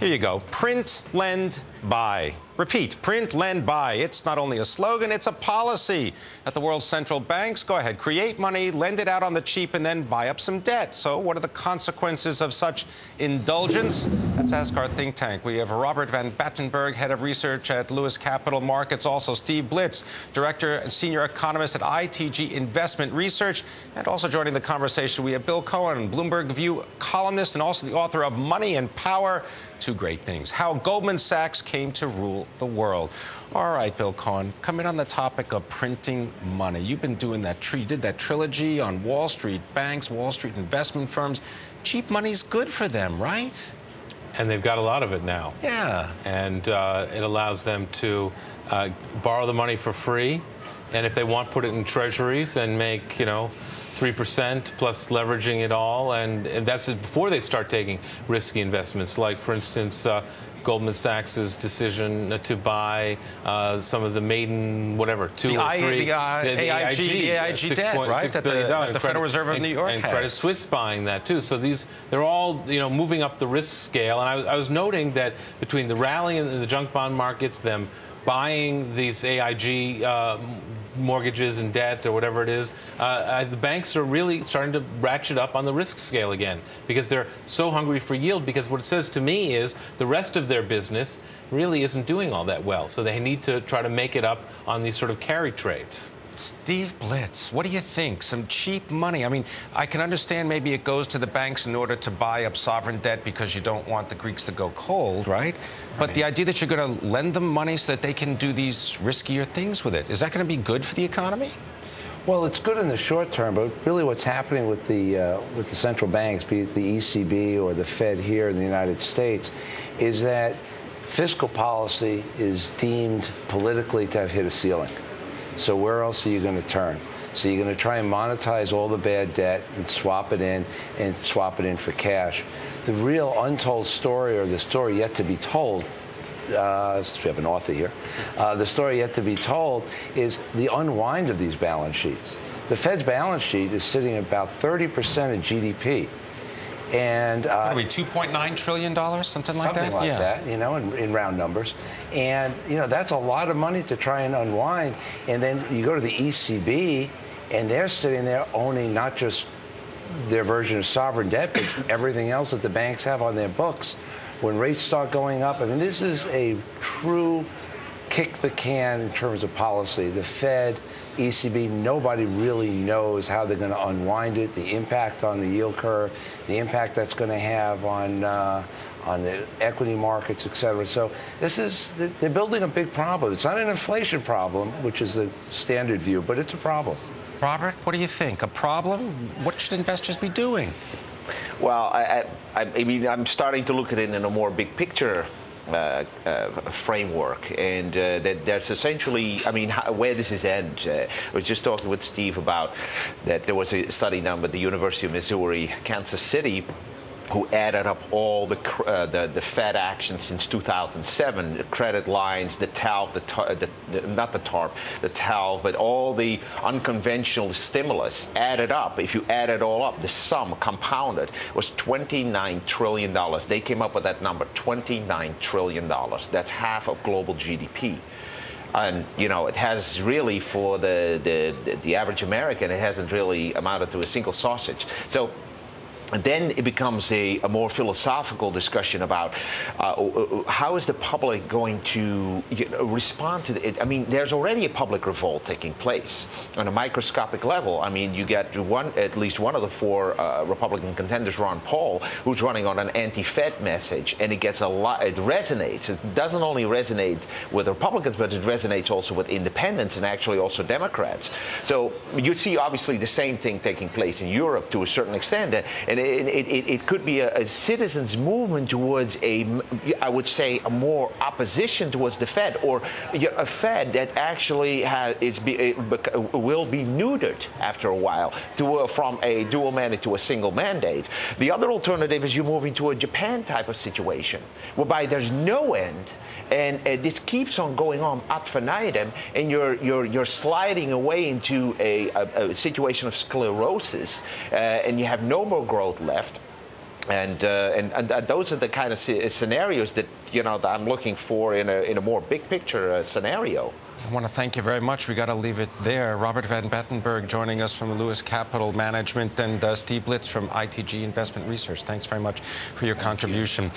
Here you go. Print, lend, buy. Repeat, print, lend, buy. It's not only a slogan, it's a policy. At the world's central banks, go ahead, create money, lend it out on the cheap, and then buy up some debt. So what are the consequences of such indulgence? Let's ask our think tank. We have Robbert Van Batenburg, head of research at Lewis Capital Markets. Also Steve Blitz, director and senior economist at ITG Investment Research. And also joining the conversation, we have Bill Cohan, Bloomberg View columnist and also the author of Money and Power. Two great things. How Goldman Sachs Came to Rule the World. All right, Bill Cohan, come in on the topic of printing money. You've been doing that. You did that trilogy on Wall Street banks, Wall Street investment firms. Cheap money's good for them, right? And they've got a lot of it now. Yeah. And it allows them to borrow the money for free. And if they want, put it in treasuries and make, 3% plus leveraging it all, and that's before they start taking risky investments, like, for instance, Goldman Sachs's decision to buy some of the maiden, whatever, AIG debt, right? That the Federal Reserve of New York and has. Credit Suisse buying that too. So they're all, moving up the risk scale. And I was noting that between the rally in the junk bond markets, them buying these AIG mortgages and debt or whatever it is, the banks are really starting to ratchet up on the risk scale again because they're so hungry for yield. Because what it says to me is the rest of their business really isn't doing all that well. So they need to try to make it up on these sort of carry trades. Steve Blitz, what do you think? Some cheap money. I mean, I can understand maybe it goes to the banks in order to buy up sovereign debt because you don't want the Greeks to go cold, right? But the idea that you're going to lend them money so that they can do these riskier things with it, is that going to be good for the economy? Well, it's good in the short term, but really what's happening with the central banks, be it the ECB or the Fed here in the United States, is that fiscal policy is deemed politically to have hit a ceiling. So where else are you going to turn? So you're going to try and monetize all the bad debt and swap it in for cash. The real untold story, or the story yet to be told, since we have an author here, the story yet to be told is the unwind of these balance sheets. The Fed's balance sheet is sitting at about 30% of GDP. And what are we, $2.9 trillion, something like that? Something like that, in round numbers. And, that's a lot of money to try and unwind. And then you go to the ECB, and they're sitting there owning not just their version of sovereign debt, but everything else that the banks have on their books. When rates start going up, I mean, this is a true kick the can in terms of policy. The Fed, ECB, nobody really knows how they're going to unwind it, the impact on the yield curve, the impact that's going to have on the equity markets, et cetera. So they're building a big problem. It's not an inflation problem, which is the standard view, but it's a problem. Robert, what do you think? A problem? What should investors be doing? Well, I mean, I'm starting to look at it in a more big picture framework, and that there's essentially, I mean, where does this end? I was just talking with Steve about that there was a study done by the University of Missouri, Kansas City, who added up all the Fed actions since 2007, the credit lines, the TALF, not the TARP, the TALF, but all the unconventional stimulus added up. If you add it all up, the sum compounded was $29 trillion. They came up with that number, $29 trillion. That's half of global GDP. And, it has really, for the average American, it hasn't really amounted to a single sausage. So then it becomes a more philosophical discussion about how is the public going to respond to it. I mean, there's already a public revolt taking place on a microscopic level. I mean, you get at least one of the four Republican contenders, Ron Paul, who's running on an anti-Fed message, and it gets a lot. It resonates. It doesn't only resonate with Republicans, but it resonates also with independents and actually also Democrats. So you see, obviously, the same thing taking place in Europe to a certain extent. And it could be a citizens' movement towards I would say, a more opposition towards the Fed, or a Fed that actually will be neutered after a while from a dual mandate to a single mandate. The other alternative is you move into a Japan type of situation, whereby there's no end, and this keeps on going on ad infinitum, and you're sliding away into a situation of sclerosis, and you have no more growth left. And those are the kind of scenarios that, that I'm looking for in a more big picture scenario. I want to thank you very much. We got to leave it there. Robbert Van Batenburg joining us from Lewis Capital Management, and Steve Blitz from ITG Investment Research. Thanks very much for your contribution.